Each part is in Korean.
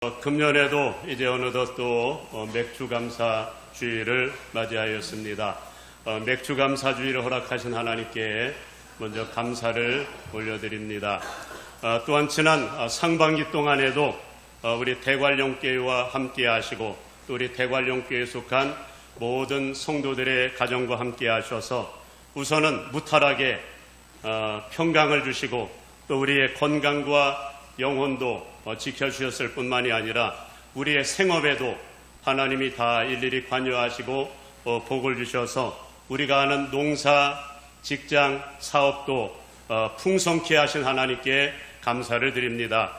금년에도 이제 어느덧 또 맥주감사주의를 맞이하였습니다. 맥주감사주의를 허락하신 하나님께 먼저 감사를 올려드립니다. 또한 지난 상반기 동안에도 우리 대관령교회와 함께 하시고 또 우리 대관령교회에 속한 모든 성도들의 가정과 함께 하셔서 우선은 무탈하게 평강을 주시고 또 우리의 건강과 영혼도 지켜주셨을 뿐만이 아니라 우리의 생업에도 하나님이 다 일일이 관여하시고 복을 주셔서 우리가 하는 농사, 직장, 사업도 풍성케 하신 하나님께 감사를 드립니다.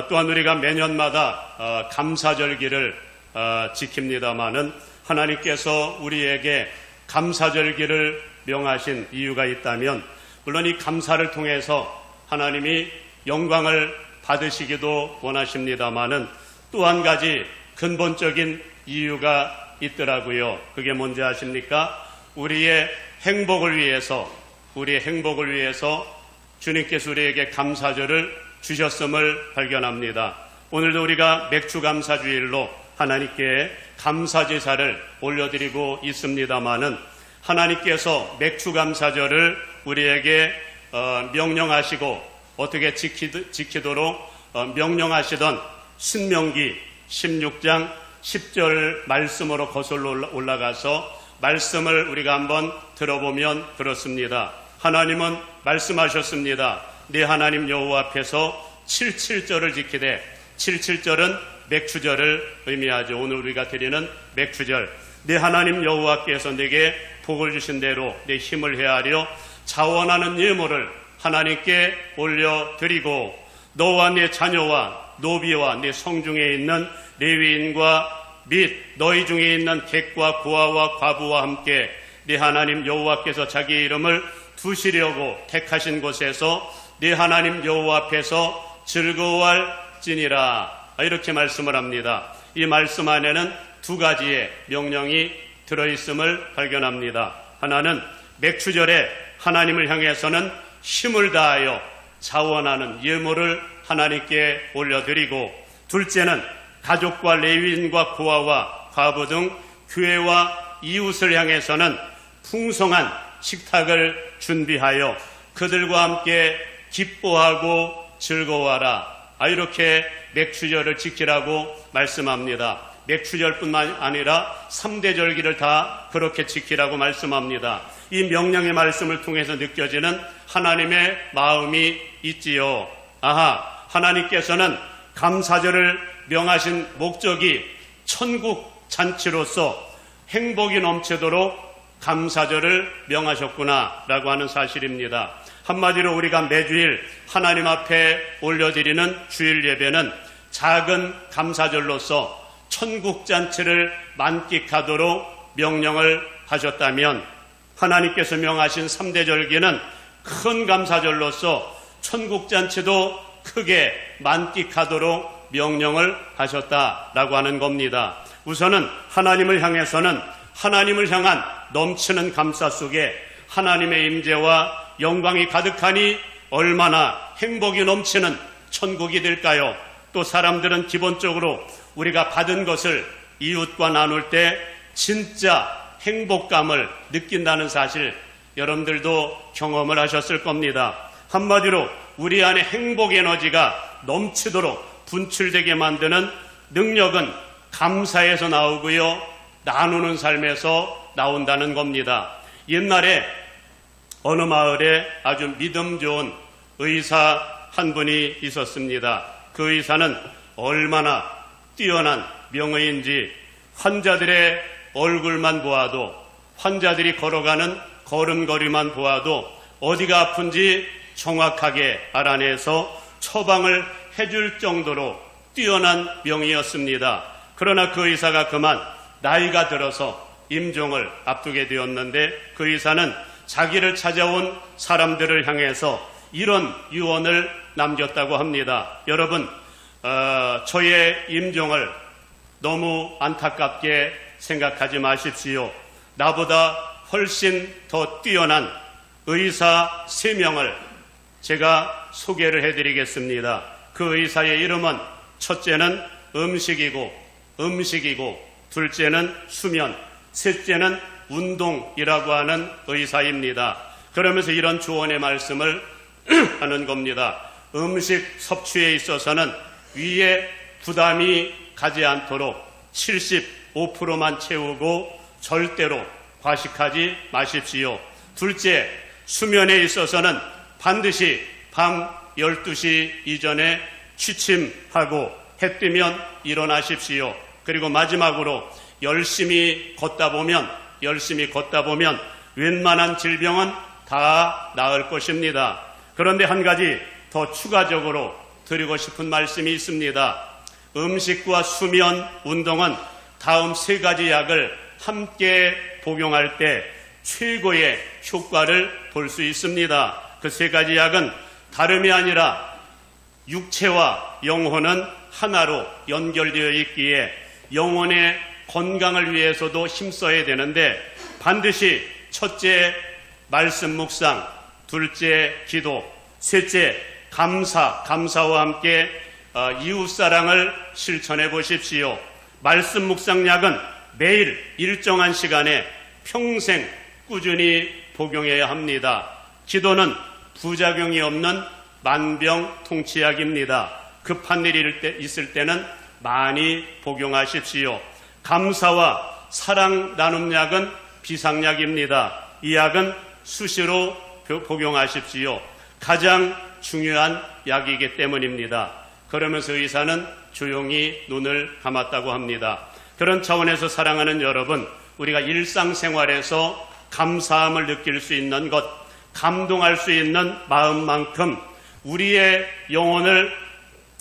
또한 우리가 매년마다 감사절기를 지킵니다마는 하나님께서 우리에게 감사절기를 명하신 이유가 있다면 물론 이 감사를 통해서 하나님이 영광을 받으시기도 원하십니다마는 또 한 가지 근본적인 이유가 있더라고요. 그게 뭔지 아십니까? 우리의 행복을 위해서 주님께서 우리에게 감사절을 주셨음을 발견합니다. 오늘도 우리가 맥주감사주일로 하나님께 감사제사를 올려드리고 있습니다마는 하나님께서 맥주감사절을 우리에게 명령하시고 어떻게 지키도록 명령하시던 신명기 16장 10절 말씀으로 거슬러 올라가서 말씀을 우리가 한번 들어보면 그렇습니다. 하나님은 말씀하셨습니다. 네 하나님 여호와 앞에서 77절을 지키되 77절은 맥주절을 의미하죠. 오늘 우리가 드리는 맥주절. 네 하나님 여호와께서 내게 복을 주신 대로 내 힘을 헤아려 자원하는 예물을 하나님께 올려드리고 너와 네 자녀와 노비와 네 성중에 있는 레위인과 및 너희 중에 있는 객과 고아와 과부와 함께 네 하나님 여호와께서 자기 이름을 두시려고 택하신 곳에서 네 하나님 여호와 앞에서 즐거워할지니라 이렇게 말씀을 합니다. 이 말씀 안에는 두 가지의 명령이 들어있음을 발견합니다. 하나는 맥주절에 하나님을 향해서는 힘을 다하여 자원하는 예물을 하나님께 올려드리고 둘째는 가족과 레위인과 고아와 과부 등 교회와 이웃을 향해서는 풍성한 식탁을 준비하여 그들과 함께 기뻐하고 즐거워하라 이렇게 맥주절을 지키라고 말씀합니다. 맥주절뿐만 아니라 3대 절기를 다 그렇게 지키라고 말씀합니다. 이 명령의 말씀을 통해서 느껴지는 하나님의 마음이 있지요. 하나님께서는 감사절을 명하신 목적이 천국 잔치로서 행복이 넘치도록 감사절을 명하셨구나 라고 하는 사실입니다. 한마디로 우리가 매주일 하나님 앞에 올려드리는 주일 예배는 작은 감사절로서 천국 잔치를 만끽하도록 명령을 하셨다면 하나님께서 명하신 3대 절기는 큰 감사절로서 천국 잔치도 크게 만끽하도록 명령을 하셨다라고 하는 겁니다. 우선은 하나님을 향해서는 하나님을 향한 넘치는 감사 속에 하나님의 임재와 영광이 가득하니 얼마나 행복이 넘치는 천국이 될까요? 또 사람들은 기본적으로 우리가 받은 것을 이웃과 나눌 때 진짜 행복감을 느낀다는 사실 여러분들도 경험을 하셨을 겁니다. 한마디로 우리 안에 행복 에너지가 넘치도록 분출되게 만드는 능력은 감사에서 나오고요. 나누는 삶에서 나온다는 겁니다. 옛날에 어느 마을에 아주 믿음 좋은 의사 한 분이 있었습니다. 그 의사는 얼마나 뛰어난 명의인지 환자들의 얼굴만 보아도 환자들이 걸어가는 걸음걸이만 보아도 어디가 아픈지 정확하게 알아내서 처방을 해줄 정도로 뛰어난 명의였습니다. 그러나 그 의사가 그만 나이가 들어서 임종을 앞두게 되었는데 그 의사는 자기를 찾아온 사람들을 향해서 이런 유언을 남겼다고 합니다. 여러분, 저의 임종을 너무 안타깝게 생각하지 마십시오. 나보다 훨씬 더 뛰어난 의사 3명을 제가 소개를 해드리겠습니다. 그 의사의 이름은 첫째는 음식이고 둘째는 수면, 셋째는 운동이라고 하는 의사입니다. 그러면서 이런 조언의 말씀을 하는 겁니다. 음식 섭취에 있어서는 위에 부담이 가지 않도록 75%만 채우고 절대로 과식하지 마십시오. 둘째, 수면에 있어서는 반드시 밤 12시 이전에 취침하고 해 뜨면 일어나십시오. 그리고 마지막으로 열심히 걷다 보면 웬만한 질병은 다 나을 것입니다. 그런데 한 가지 더 추가적으로 드리고 싶은 말씀이 있습니다. 음식과 수면, 운동은 다음 세 가지 약을 함께 복용할 때 최고의 효과를 볼 수 있습니다. 그 세 가지 약은 다름이 아니라 육체와 영혼은 하나로 연결되어 있기에 영혼의 건강을 위해서도 힘써야 되는데 반드시 첫째 말씀 묵상, 둘째 기도, 셋째 감사와 함께 이웃사랑을 실천해 보십시오. 말씀 묵상약은 매일 일정한 시간에 평생 꾸준히 복용해야 합니다. 기도는 부작용이 없는 만병통치약입니다. 급한 일이 있을 때는 많이 복용하십시오. 감사와 사랑 나눔 약은 비상약입니다. 이 약은 수시로 복용하십시오. 가장 중요한 약이기 때문입니다. 그러면서 의사는 조용히 눈을 감았다고 합니다. 그런 차원에서 사랑하는 여러분, 우리가 일상생활에서 감사함을 느낄 수 있는 것, 감동할 수 있는 마음만큼 우리의 영혼을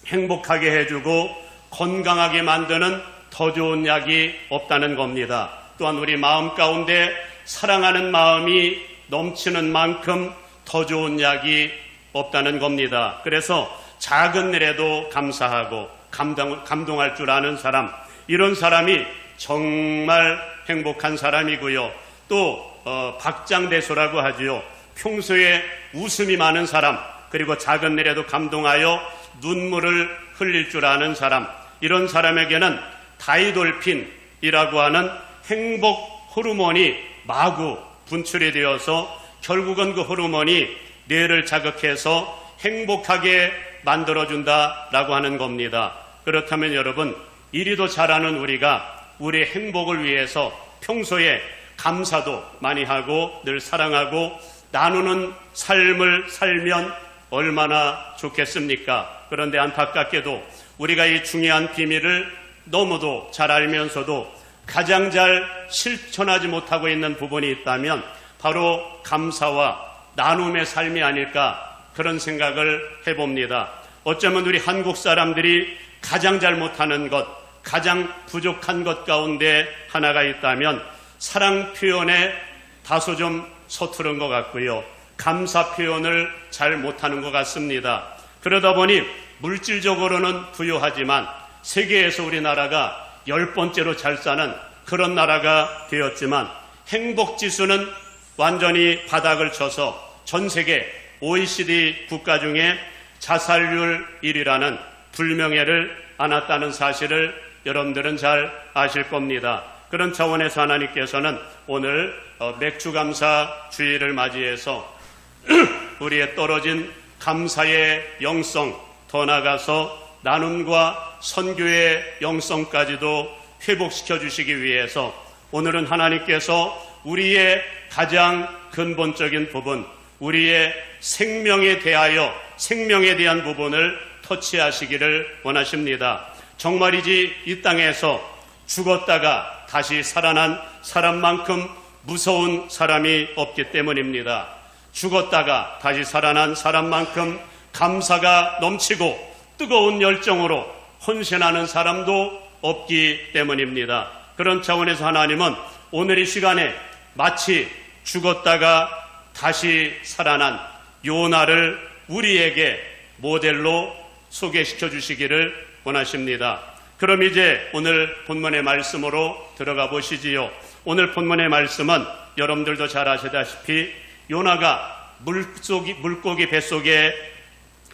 행복하게 해주고 건강하게 만드는 더 좋은 약이 없다는 겁니다. 또한 우리 마음 가운데 사랑하는 마음이 넘치는 만큼 더 좋은 약이 없다는 겁니다. 그래서 작은 일에도 감사하고 감동할 줄 아는 사람, 이런 사람이 정말 행복한 사람이고요. 또 박장대소라고 하지요. 평소에 웃음이 많은 사람, 그리고 작은 일에도 감동하여 눈물을 흘릴 줄 아는 사람, 이런 사람에게는 다이돌핀이라고 하는 행복 호르몬이 마구 분출이 되어서 결국은 그 호르몬이 뇌를 자극해서 행복하게 만들어준다라고 하는 겁니다. 그렇다면 여러분, 이리도 잘하는 우리가 우리의 행복을 위해서 평소에 감사도 많이 하고 늘 사랑하고 나누는 삶을 살면 얼마나 좋겠습니까? 그런데 안타깝게도 우리가 이 중요한 비밀을 너무도 잘 알면서도 가장 잘 실천하지 못하고 있는 부분이 있다면 바로 감사와 나눔의 삶이 아닐까, 그런 생각을 해봅니다. 어쩌면 우리 한국 사람들이 가장 잘 못하는 것, 가장 부족한 것 가운데 하나가 있다면 사랑 표현에 다소 좀 서투른 것 같고요. 감사 표현을 잘 못하는 것 같습니다. 그러다 보니 물질적으로는 부유하지만 세계에서 우리나라가 10번째로 잘 사는 그런 나라가 되었지만 행복지수는 완전히 바닥을 쳐서 전 세계 OECD 국가 중에 자살률 1위라는 불명예를 안았다는 사실을 여러분들은 잘 아실 겁니다. 그런 차원에서 하나님께서는 오늘 맥주감사 주일을 맞이해서 우리의 떨어진 감사의 영성, 더 나아가서 나눔과 선교의 영성까지도 회복시켜 주시기 위해서 오늘은 하나님께서 우리의 가장 근본적인 부분, 우리의 생명에 대한 부분을 터치하시기를 원하십니다. 정말이지 이 땅에서 죽었다가 다시 살아난 사람만큼 무서운 사람이 없기 때문입니다. 죽었다가 다시 살아난 사람만큼 감사가 넘치고 뜨거운 열정으로 헌신하는 사람도 없기 때문입니다. 그런 차원에서 하나님은 오늘 이 시간에 마치 죽었다가 다시 살아난 요나를 우리에게 모델로 소개시켜 주시기를 원하십니다. 그럼 이제 오늘 본문의 말씀으로 들어가 보시지요. 오늘 본문의 말씀은 여러분들도 잘 아시다시피 요나가 물고기 뱃속에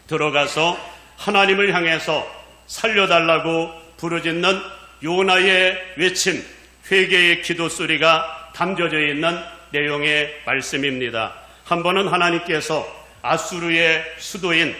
들어가서 하나님을 향해서 살려달라고 부르짖는 요나의 외침, 회개의 기도 소리가 담겨져 있는 내용의 말씀입니다. 한 번은 하나님께서 아수르의 수도인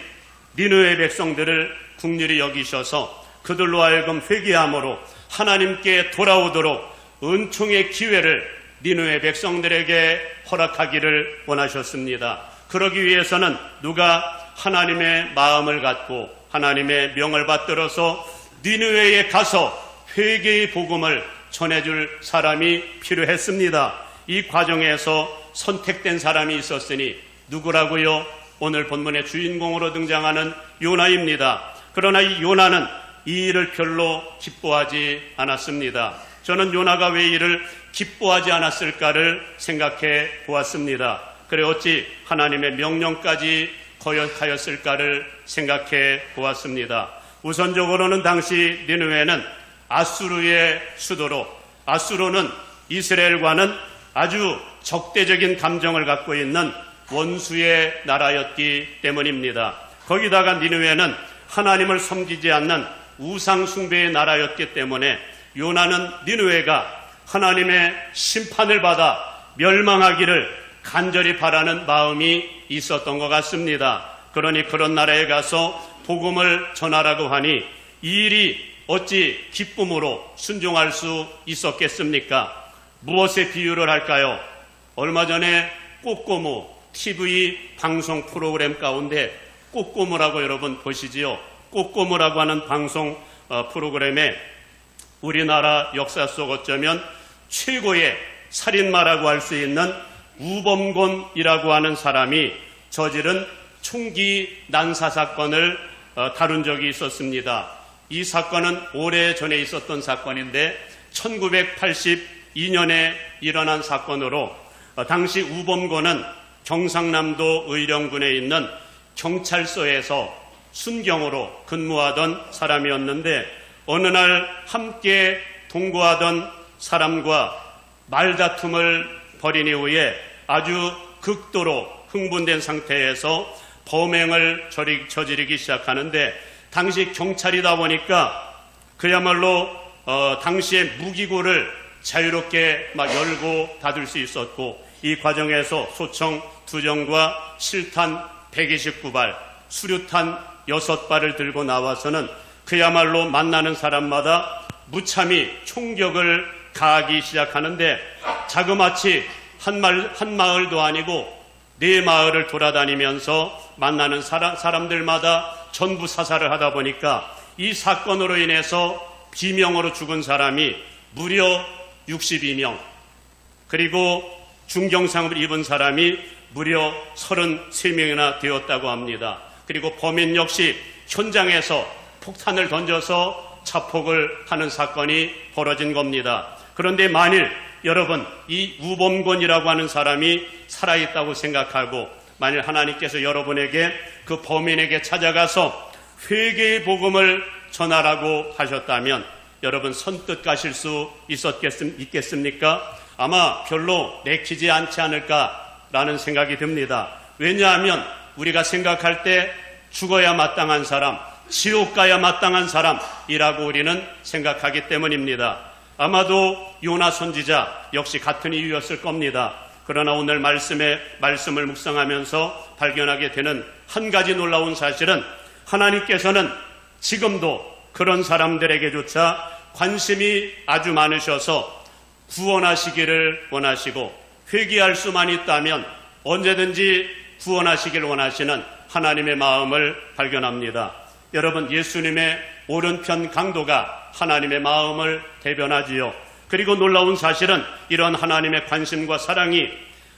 니느웨 백성들을 긍휼히 여기셔서 그들로 하여금 회개함으로 하나님께 돌아오도록 은총의 기회를 니느웨 백성들에게 허락하기를 원하셨습니다. 그러기 위해서는 누가 하나님의 마음을 갖고 하나님의 명을 받들어서 니느웨에 가서 회개의 복음을 전해줄 사람이 필요했습니다. 이 과정에서 선택된 사람이 있었으니 누구라고요? 오늘 본문의 주인공으로 등장하는 요나입니다. 그러나 이 요나는 이 일을 별로 기뻐하지 않았습니다. 저는 요나가 왜 이를 기뻐하지 않았을까를 생각해 보았습니다. 그래 어찌 하나님의 명령까지 거역하였을까를 생각해 보았습니다. 우선적으로는 당시 니느웨는 아수르의 수도로, 아수르는 이스라엘과는 아주 적대적인 감정을 갖고 있는 원수의 나라였기 때문입니다. 거기다가 니느웨는 하나님을 섬기지 않는 우상 숭배의 나라였기 때문에 요나는 니느웨가 하나님의 심판을 받아 멸망하기를 간절히 바라는 마음이 있었던 것 같습니다. 그러니 그런 나라에 가서 복음을 전하라고 하니 이 일이 어찌 기쁨으로 순종할 수 있었겠습니까? 무엇에 비유를 할까요? 얼마 전에 꼬꼬무 TV 방송 프로그램 가운데 꼬꼬무라고 여러분 보시지요? 꼬꼬무라고 하는 방송 프로그램에 우리나라 역사 속 어쩌면 최고의 살인마라고 할 수 있는 우범곤이라고 하는 사람이 저지른 총기 난사 사건을 다룬 적이 있었습니다. 이 사건은 오래전에 있었던 사건인데 1982년에 일어난 사건으로 당시 우범곤은 경상남도 의령군에 있는 경찰서에서 순경으로 근무하던 사람이었는데 어느 날 함께 동거하던 사람과 말다툼을 벌인 이후에 아주 극도로 흥분된 상태에서 범행을 저지르기 시작하는데 당시 경찰이다 보니까 그야말로 당시에 무기고를 자유롭게 막 열고 닫을 수 있었고 이 과정에서 소총 2정과 실탄 129발, 수류탄 6발을 들고 나와서는 그야말로 만나는 사람마다 무참히 총격을 가하기 시작하는데 자그마치 한 마을도 아니고 4마을을 돌아다니면서 만나는 사람들마다 전부 사살을 하다 보니까 이 사건으로 인해서 비명으로 죽은 사람이 무려 62명, 그리고 중경상을 입은 사람이 무려 33명이나 되었다고 합니다. 그리고 범인 역시 현장에서 폭탄을 던져서 자폭을 하는 사건이 벌어진 겁니다. 그런데 만일 여러분 이 우범곤이라고 하는 사람이 살아있다고 생각하고 만일 하나님께서 여러분에게 그 범인에게 찾아가서 회개의 복음을 전하라고 하셨다면 여러분 선뜻 가실 수 있겠습니까? 아마 별로 내키지 않지 않을까라는 생각이 듭니다. 왜냐하면 우리가 생각할 때 죽어야 마땅한 사람, 지옥 가야 마땅한 사람이라고 우리는 생각하기 때문입니다. 아마도 요나 선지자 역시 같은 이유였을 겁니다. 그러나 오늘 말씀을 묵상하면서 발견하게 되는 한 가지 놀라운 사실은 하나님께서는 지금도 그런 사람들에게조차 관심이 아주 많으셔서 구원하시기를 원하시고 회개할 수만 있다면 언제든지 구원하시길 원하시는 하나님의 마음을 발견합니다. 여러분, 예수님의 오른편 강도가 하나님의 마음을 대변하지요. 그리고 놀라운 사실은 이런 하나님의 관심과 사랑이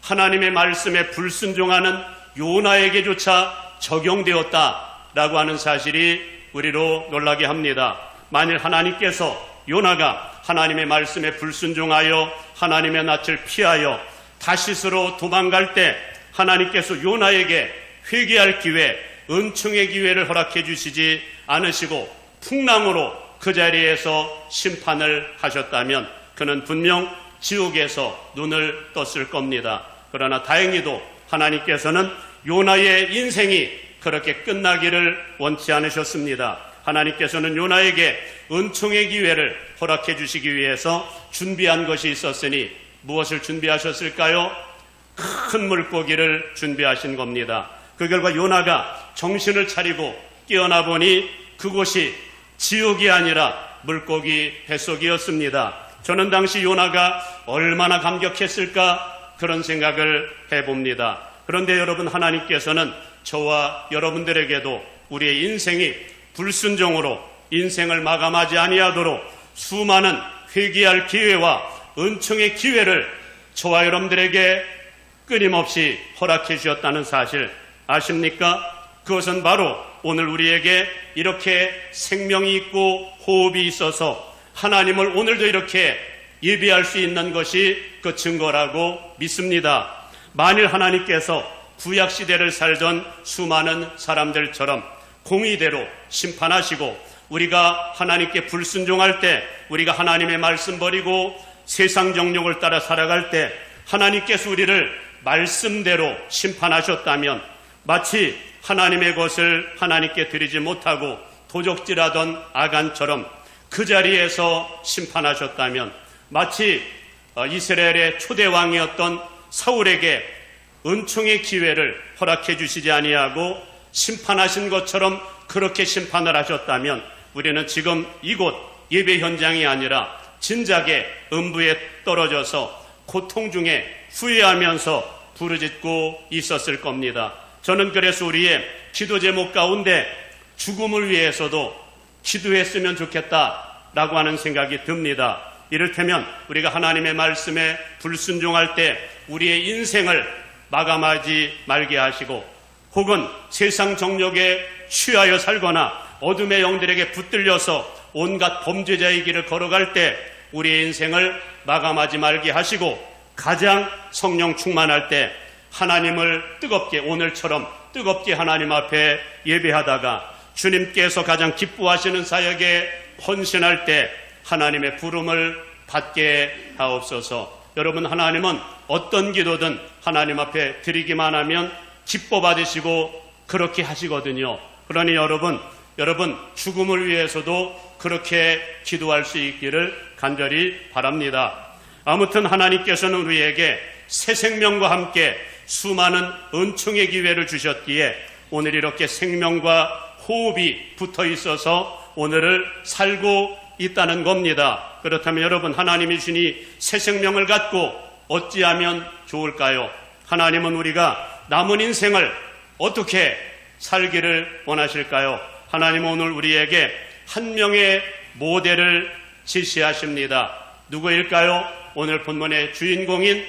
하나님의 말씀에 불순종하는 요나에게조차 적용되었다라고 하는 사실이 우리로 놀라게 합니다. 만일 하나님께서 요나가 하나님의 말씀에 불순종하여 하나님의 낯을 피하여 다시스로 도망갈 때 하나님께서 요나에게 회개할 기회, 은총의 기회를 허락해 주시지 않으시고 풍랑으로 그 자리에서 심판을 하셨다면 그는 분명 지옥에서 눈을 떴을 겁니다. 그러나 다행히도 하나님께서는 요나의 인생이 그렇게 끝나기를 원치 않으셨습니다. 하나님께서는 요나에게 은총의 기회를 허락해 주시기 위해서 준비한 것이 있었으니 무엇을 준비하셨을까요? 큰 물고기를 준비하신 겁니다. 그 결과 요나가 정신을 차리고 깨어나 보니 그곳이 지옥이 아니라 물고기 뱃속이었습니다. 저는 당시 요나가 얼마나 감격했을까 그런 생각을 해봅니다. 그런데 여러분, 하나님께서는 저와 여러분들에게도 우리의 인생이 불순종으로 인생을 마감하지 아니하도록 수많은 회개할 기회와 은총의 기회를 저와 여러분들에게 끊임없이 허락해 주셨다는 사실 아십니까? 그것은 바로 오늘 우리에게 이렇게 생명이 있고 호흡이 있어서 하나님을 오늘도 이렇게 예배할 수 있는 것이 그 증거라고 믿습니다. 만일 하나님께서 구약시대를 살던 수많은 사람들처럼 공의대로 심판하시고 우리가 하나님께 불순종할 때, 우리가 하나님의 말씀 버리고 세상 정욕을 따라 살아갈 때 하나님께서 우리를 말씀대로 심판하셨다면 마치 하나님의 것을 하나님께 드리지 못하고 도적질하던 아간처럼 그 자리에서 심판하셨다면 마치 이스라엘의 초대왕이었던 사울에게 은총의 기회를 허락해 주시지 아니하고 심판하신 것처럼 그렇게 심판을 하셨다면 우리는 지금 이곳 예배 현장이 아니라 진작에 음부에 떨어져서 고통 중에 후회하면서 부르짖고 있었을 겁니다. 저는 그래서 우리의 기도 제목 가운데 죽음을 위해서도 기도했으면 좋겠다라고 하는 생각이 듭니다. 이를테면 우리가 하나님의 말씀에 불순종할 때 우리의 인생을 마감하지 말게 하시고 혹은 세상 정욕에 취하여 살거나 어둠의 영들에게 붙들려서 온갖 범죄자의 길을 걸어갈 때 우리의 인생을 마감하지 말게 하시고 가장 성령 충만할 때 하나님을 뜨겁게, 오늘처럼 뜨겁게 하나님 앞에 예배하다가 주님께서 가장 기뻐하시는 사역에 헌신할 때 하나님의 부름을 받게 하옵소서. 여러분, 하나님은 어떤 기도든 하나님 앞에 드리기만 하면 기뻐 받으시고 그렇게 하시거든요. 그러니 여러분 죽음을 위해서도 그렇게 기도할 수 있기를 간절히 바랍니다. 아무튼 하나님께서는 우리에게 새 생명과 함께 수많은 은총의 기회를 주셨기에 오늘 이렇게 생명과 호흡이 붙어 있어서 오늘을 살고 있다는 겁니다. 그렇다면 여러분, 하나님이 주니 새 생명을 갖고 어찌하면 좋을까요? 하나님은 우리가 남은 인생을 어떻게 살기를 원하실까요? 하나님은 오늘 우리에게 한 명의 모델을 제시하십니다. 누구일까요? 오늘 본문의 주인공인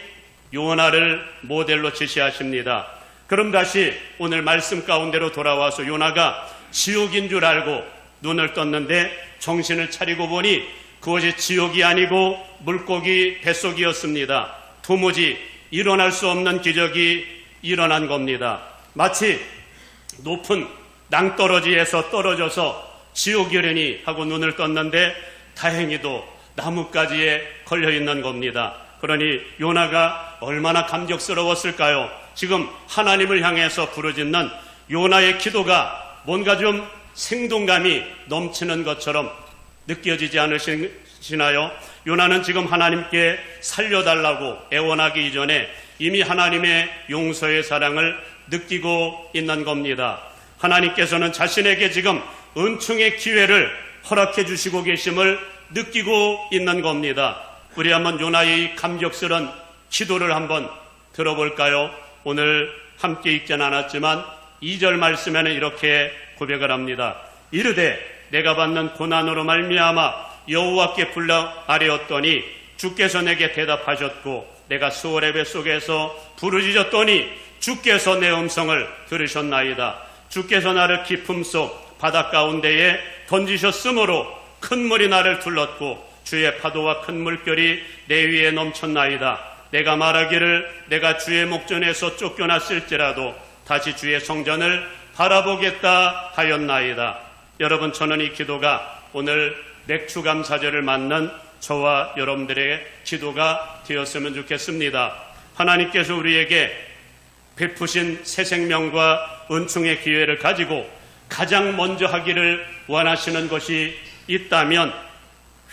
요나를 모델로 제시하십니다. 그럼 다시 오늘 말씀 가운데로 돌아와서 요나가 지옥인 줄 알고 눈을 떴는데 정신을 차리고 보니 그것이 지옥이 아니고 물고기 뱃속이었습니다. 도무지 일어날 수 없는 기적이 일어난 겁니다. 마치 높은 낭떠러지에서 떨어져서 지옥이려니 하고 눈을 떴는데 다행히도 나뭇가지에 걸려있는 겁니다. 그러니 요나가 얼마나 감격스러웠을까요? 지금 하나님을 향해서 부르짖는 요나의 기도가 뭔가 좀 생동감이 넘치는 것처럼 느껴지지 않으시나요? 요나는 지금 하나님께 살려달라고 애원하기 이전에 이미 하나님의 용서의 사랑을 느끼고 있는 겁니다. 하나님께서는 자신에게 지금 은총의 기회를 허락해 주시고 계심을 느끼고 있는 겁니다. 우리 한번 요나의 감격스러운 기도를 한번 들어볼까요? 오늘 함께 읽지는 않았지만 2절 말씀에는 이렇게 고백을 합니다. 이르되 내가 받는 고난으로 말미암아 여호와께 불러 아뢰었더니 주께서 내게 대답하셨고 내가 수월의 뱃속에서 부르짖었더니 주께서 내 음성을 들으셨나이다. 주께서 나를 깊음 속 바다 가운데에 던지셨으므로 큰 물이 나를 둘렀고 주의 파도와 큰 물결이 내 위에 넘쳤나이다. 내가 말하기를 내가 주의 목전에서 쫓겨났을지라도 다시 주의 성전을 바라보겠다 하였나이다. 여러분, 저는 이 기도가 오늘 맥주감사절을 맞는 저와 여러분들의 기도가 되었으면 좋겠습니다. 하나님께서 우리에게 베푸신 새 생명과 은총의 기회를 가지고 가장 먼저 하기를 원하시는 것이 있다면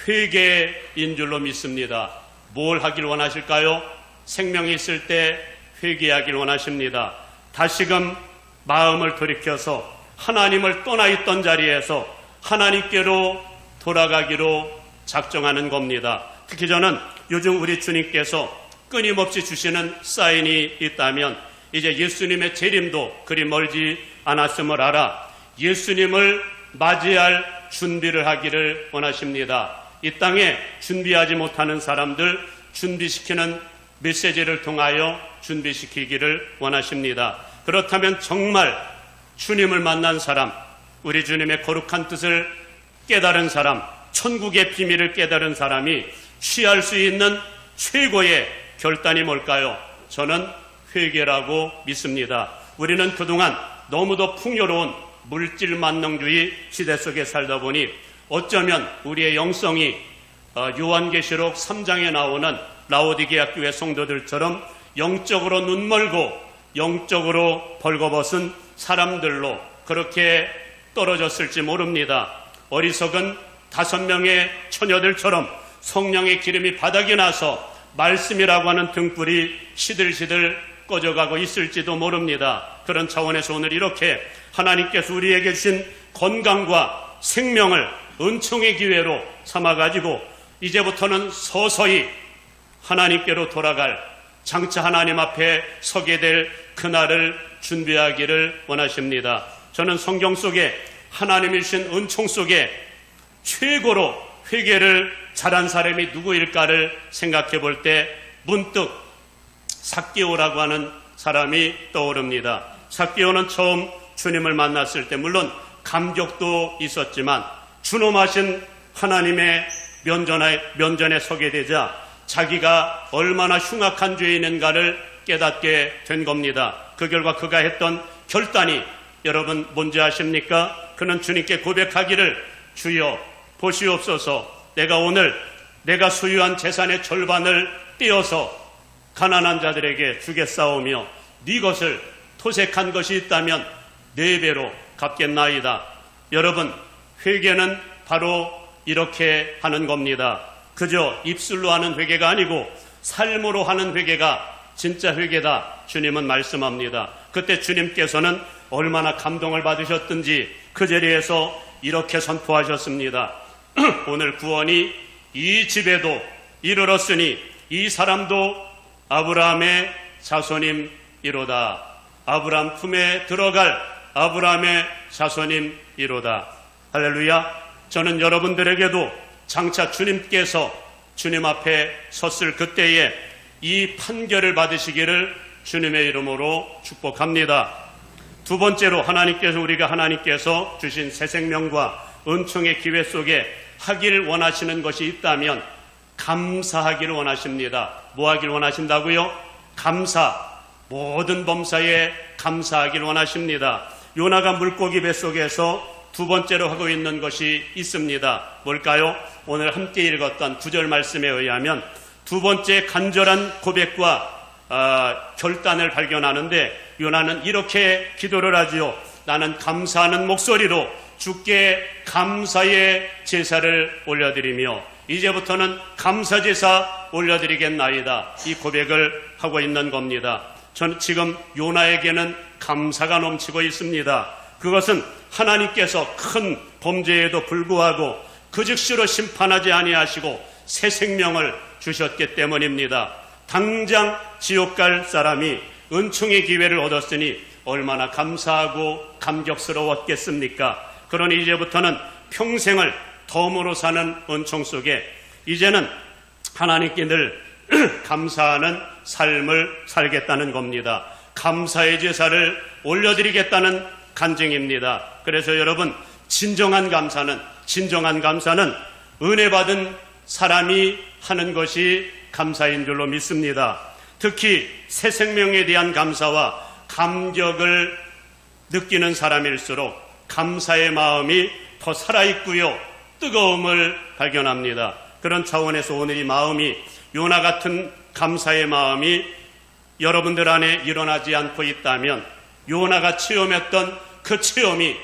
회개인 줄로 믿습니다. 뭘 하길 원하실까요? 생명이 있을 때 회개하길 원하십니다. 다시금 마음을 돌이켜서 하나님을 떠나 있던 자리에서 하나님께로 돌아가기로 작정하는 겁니다. 특히 저는 요즘 우리 주님께서 끊임없이 주시는 사인이 있다면 이제 예수님의 재림도 그리 멀지 않았음을 알아 예수님을 맞이할 준비를 하기를 원하십니다. 이 땅에 준비하지 못하는 사람들 준비시키는 메시지를 통하여 준비시키기를 원하십니다. 그렇다면 정말 주님을 만난 사람, 우리 주님의 거룩한 뜻을 깨달은 사람, 천국의 비밀을 깨달은 사람이 취할 수 있는 최고의 결단이 뭘까요? 저는 회개라고 믿습니다. 우리는 그동안 너무도 풍요로운 물질 만능주의 시대 속에 살다 보니 어쩌면 우리의 영성이 요한계시록 3장에 나오는 라오디게아 교회 성도들처럼 영적으로 눈멀고 영적으로 벌거벗은 사람들로 그렇게 떨어졌을지 모릅니다. 어리석은 5명의 처녀들처럼 성령의 기름이 바닥에 나서 말씀이라고 하는 등불이 시들시들 꺼져가고 있을지도 모릅니다. 그런 차원에서 오늘 이렇게 하나님께서 우리에게 주신 건강과 생명을 은총의 기회로 삼아가지고 이제부터는 서서히 하나님께로 돌아갈 장차 하나님 앞에 서게 될 그날을 준비하기를 원하십니다. 저는 성경 속에 하나님이 주신 은총 속에 최고로 회개를 잘한 사람이 누구일까를 생각해 볼 때 문득 삭개오라고 하는 사람이 떠오릅니다. 삭개오는 처음 주님을 만났을 때 물론 감격도 있었지만 준엄하신 하나님의 면전에 서게 되자 자기가 얼마나 흉악한 죄인인가를 깨닫게 된 겁니다. 그 결과 그가 했던 결단이 여러분 뭔지 아십니까? 그는 주님께 고백하기를 주여 보시옵소서 내가 오늘 내가 소유한 재산의 절반을 떼어서 가난한 자들에게 주겠사오며 네 것을 토색한 것이 있다면 4배로 갚겠나이다. 여러분 회개는 바로 이렇게 하는 겁니다. 그저 입술로 하는 회개가 아니고 삶으로 하는 회개가 진짜 회개다 주님은 말씀합니다. 그때 주님께서는 얼마나 감동을 받으셨든지 그 자리에서 이렇게 선포하셨습니다. 오늘 구원이 이 집에도 이르렀으니 이 사람도 아브라함의 자손임이로다. 아브라함 품에 들어갈 아브라함의 자손임이로다. 할렐루야. 저는 여러분들에게도 장차 주님께서 주님 앞에 섰을 그때에 이 판결을 받으시기를 주님의 이름으로 축복합니다. 두 번째로 하나님께서 주신 새 생명과 은총의 기회 속에 하길 원하시는 것이 있다면 감사하기를 원하십니다. 뭐 하길 원하신다고요? 감사. 모든 범사에 감사하길 원하십니다. 요나가 물고기 뱃속에서 두 번째로 하고 있는 것이 있습니다. 뭘까요? 오늘 함께 읽었던 9절 말씀에 의하면 두 번째 간절한 고백과 결단을 발견하는데 요나는 이렇게 기도를 하지요. 나는 감사하는 목소리로 주께 감사의 제사를 올려드리며 이제부터는 감사제사 올려드리겠나이다. 이 고백을 하고 있는 겁니다. 저는 지금 요나에게는 감사가 넘치고 있습니다. 그것은 하나님께서 큰 범죄에도 불구하고 그 즉시로 심판하지 아니하시고 새 생명을 주셨기 때문입니다. 당장 지옥 갈 사람이 은총의 기회를 얻었으니 얼마나 감사하고 감격스러웠겠습니까? 그러니 이제부터는 평생을 덤으로 사는 은총 속에 이제는 하나님께 늘 감사하는 삶을 살겠다는 겁니다. 감사의 제사를 올려드리겠다는 간증입니다. 그래서 여러분 진정한 감사는 은혜 받은 사람이 하는 것이 감사인 줄로 믿습니다. 특히 새 생명에 대한 감사와 감격을 느끼는 사람일수록 감사의 마음이 더 살아있고요 뜨거움을 발견합니다. 그런 차원에서 오늘 이 마음이 요나 같은 감사의 마음이 여러분들 안에 일어나지 않고 있다면 요나가 체험했던 그 체험이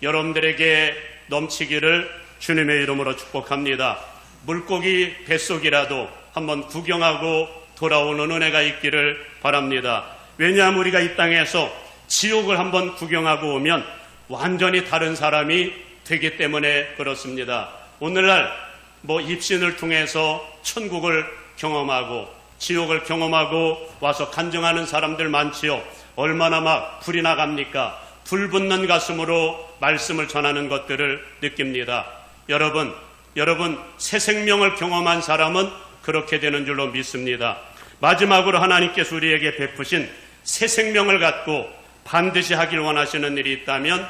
여러분들에게 넘치기를 주님의 이름으로 축복합니다. 물고기 뱃속이라도 한번 구경하고 돌아오는 은혜가 있기를 바랍니다. 왜냐하면 우리가 이 땅에서 지옥을 한번 구경하고 오면 완전히 다른 사람이 되기 때문에 그렇습니다. 오늘날 입신을 통해서 천국을 경험하고 지옥을 경험하고 와서 간증하는 사람들 많지요. 얼마나 막 불이 나갑니까? 불붙는 가슴으로 말씀을 전하는 것들을 느낍니다. 여러분 새 생명을 경험한 사람은 그렇게 되는 줄로 믿습니다. 마지막으로 하나님께서 우리에게 베푸신 새 생명을 갖고 반드시 하길 원하시는 일이 있다면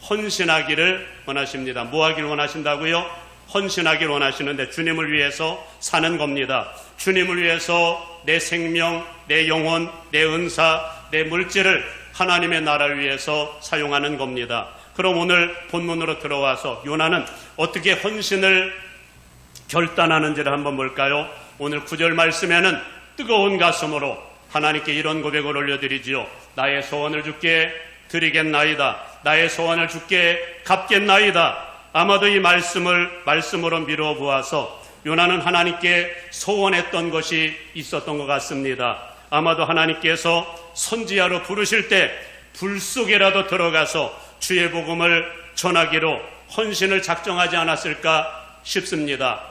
헌신하기를 원하십니다. 뭐 하길 원하신다고요? 헌신하길 원하시는데 주님을 위해서 사는 겁니다. 주님을 위해서 내 생명, 내 영혼, 내 은사, 내 물질을 하나님의 나라를 위해서 사용하는 겁니다. 그럼 오늘 본문으로 들어와서 요나는 어떻게 헌신을 결단하는지를 한번 볼까요? 오늘 9절 말씀에는 뜨거운 가슴으로 하나님께 이런 고백을 올려드리지요. 나의 소원을 주께 드리겠나이다. 나의 소원을 주께 갚겠나이다. 아마도 이 말씀으로 미루어 보아서 요나는 하나님께 소원했던 것이 있었던 것 같습니다. 아마도 하나님께서 선지자로 부르실 때 불 속에라도 들어가서 주의 복음을 전하기로 헌신을 작정하지 않았을까 싶습니다.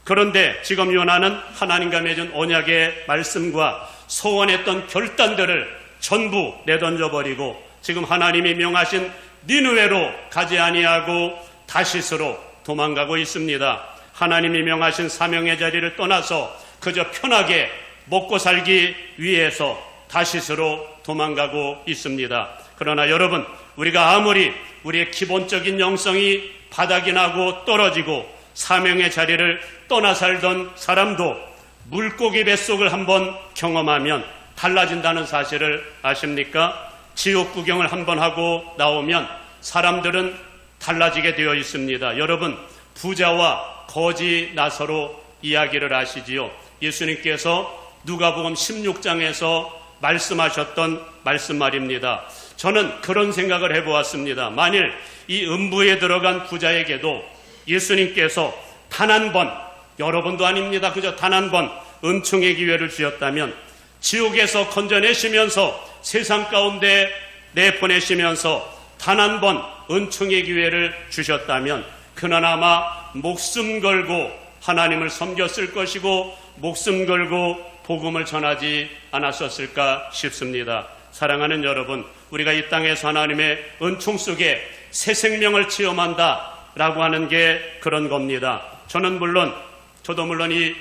그런데 지금 요나는 하나님과 맺은 언약의 말씀과 소원했던 결단들을 전부 내던져버리고 지금 하나님이 명하신 니느웨로 가지 아니하고 다시스로 도망가고 있습니다. 하나님이 명하신 사명의 자리를 떠나서 그저 편하게 먹고 살기 위해서 다시스로 도망가고 있습니다. 그러나 여러분, 우리가 아무리 우리의 기본적인 영성이 바닥이 나고 떨어지고 사명의 자리를 떠나 살던 사람도 물고기 뱃속을 한번 경험하면 달라진다는 사실을 아십니까? 지옥 구경을 한번 하고 나오면 사람들은 달라지게 되어 있습니다. 여러분, 부자와 거지 나서로 이야기를 아시지요? 예수님께서 누가복음 16장에서 말씀하셨던 말씀 말입니다. 저는 그런 생각을 해보았습니다. 만일 이 음부에 들어간 부자에게도 예수님께서 단 한 번, 여러 번도 아닙니다. 그저 단 한 번 은총의 기회를 주셨다면, 지옥에서 건져내시면서 세상 가운데 내보내시면서 단 한 번 은총의 기회를 주셨다면 그는 아마 목숨 걸고 하나님을 섬겼을 것이고 목숨 걸고 복음을 전하지 않았었을까 싶습니다. 사랑하는 여러분, 우리가 이 땅에서 하나님의 은총 속에 새 생명을 체험한다 라고 하는 게 그런 겁니다. 저도 물론 이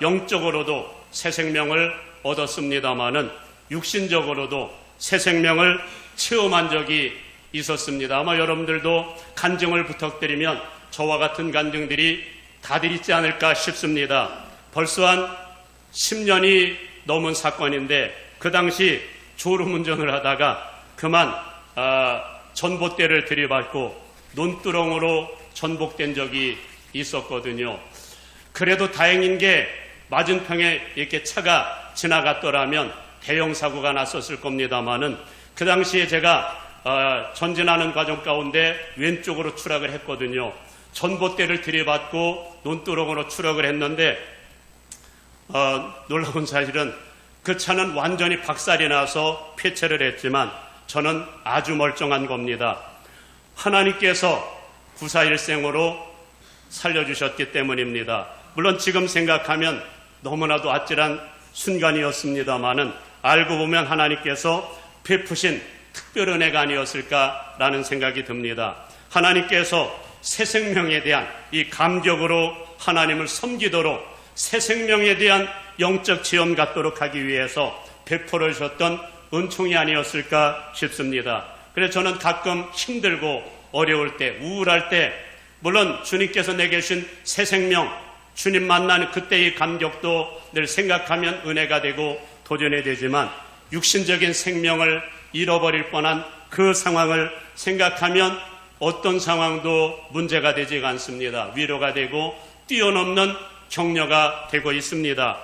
영적으로도 새 생명을 얻었습니다마는 육신적으로도 새 생명을 체험한 적이 있었습니다. 아마 여러분들도 간증을 부탁드리면 저와 같은 간증들이 다들 있지 않을까 싶습니다. 벌써 한 10년이 넘은 사건인데 그 당시 졸음운전을 하다가 그만 전봇대를 들이받고 논두렁으로 전복된 적이 있었거든요. 그래도 다행인 게 맞은편에 이렇게 차가 지나갔더라면 대형 사고가 났었을 겁니다만은 그 당시에 제가 전진하는 과정 가운데 왼쪽으로 추락을 했거든요. 전봇대를 들이받고 논두렁으로 추락을 했는데 놀라운 사실은 그 차는 완전히 박살이 나서 폐차를 했지만 저는 아주 멀쩡한 겁니다. 하나님께서 구사일생으로 살려주셨기 때문입니다. 물론 지금 생각하면 너무나도 아찔한 순간이었습니다마는 알고 보면 하나님께서 베푸신 특별 은혜가 아니었을까라는 생각이 듭니다. 하나님께서 새 생명에 대한 이 감격으로 하나님을 섬기도록 새 생명에 대한 영적 체험 갖도록 하기 위해서 베풀어 주셨던 은총이 아니었을까 싶습니다. 그래서 저는 가끔 힘들고 어려울 때, 우울할 때 물론 주님께서 내게 주신 새 생명, 주님 만나는 그때의 감격도 늘 생각하면 은혜가 되고 도전이 되지만 육신적인 생명을 잃어버릴 뻔한 그 상황을 생각하면 어떤 상황도 문제가 되지가 않습니다. 위로가 되고 뛰어넘는 격려가 되고 있습니다.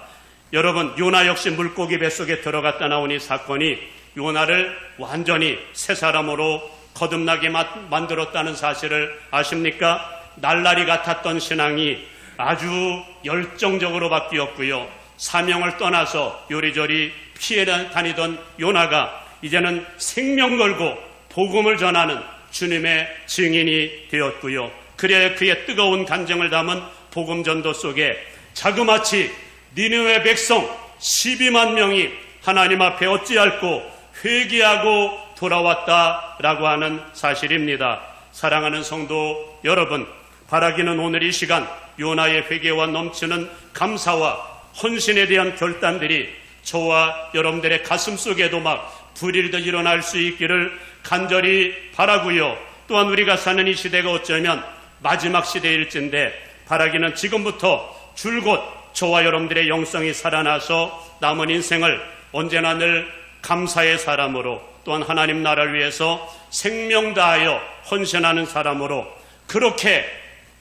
여러분, 요나 역시 물고기 뱃속에 들어갔다 나온 이 사건이 요나를 완전히 새 사람으로 거듭나게 만들었다는 사실을 아십니까? 날라리 같았던 신앙이 아주 열정적으로 바뀌었고요. 사명을 떠나서 요리조리 피해 다니던 요나가 이제는 생명 걸고 복음을 전하는 주님의 증인이 되었고요. 그래야 그의 뜨거운 간정을 담은 복음 전도 속에 자그마치 니느웨 백성 12만 명이 하나님 앞에 어찌할꼬 회개하고 돌아왔다라고 하는 사실입니다. 사랑하는 성도 여러분, 바라기는 오늘 이 시간 요나의 회개와 넘치는 감사와 헌신에 대한 결단들이 저와 여러분들의 가슴 속에도 막 불일듯 일어날 수 있기를 간절히 바라고요. 또한 우리가 사는 이 시대가 어쩌면 마지막 시대일진데 바라기는 지금부터 줄곧 저와 여러분들의 영성이 살아나서 남은 인생을 언제나 늘 감사의 사람으로 또한 하나님 나라를 위해서 생명 다하여 헌신하는 사람으로 그렇게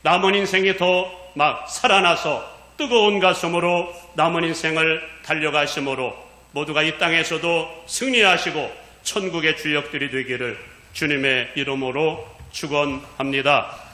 남은 인생이 더 막 살아나서 뜨거운 가슴으로 남은 인생을 달려가심으로 모두가 이 땅에서도 승리하시고 천국의 주역들이 되기를 주님의 이름으로 축원합니다.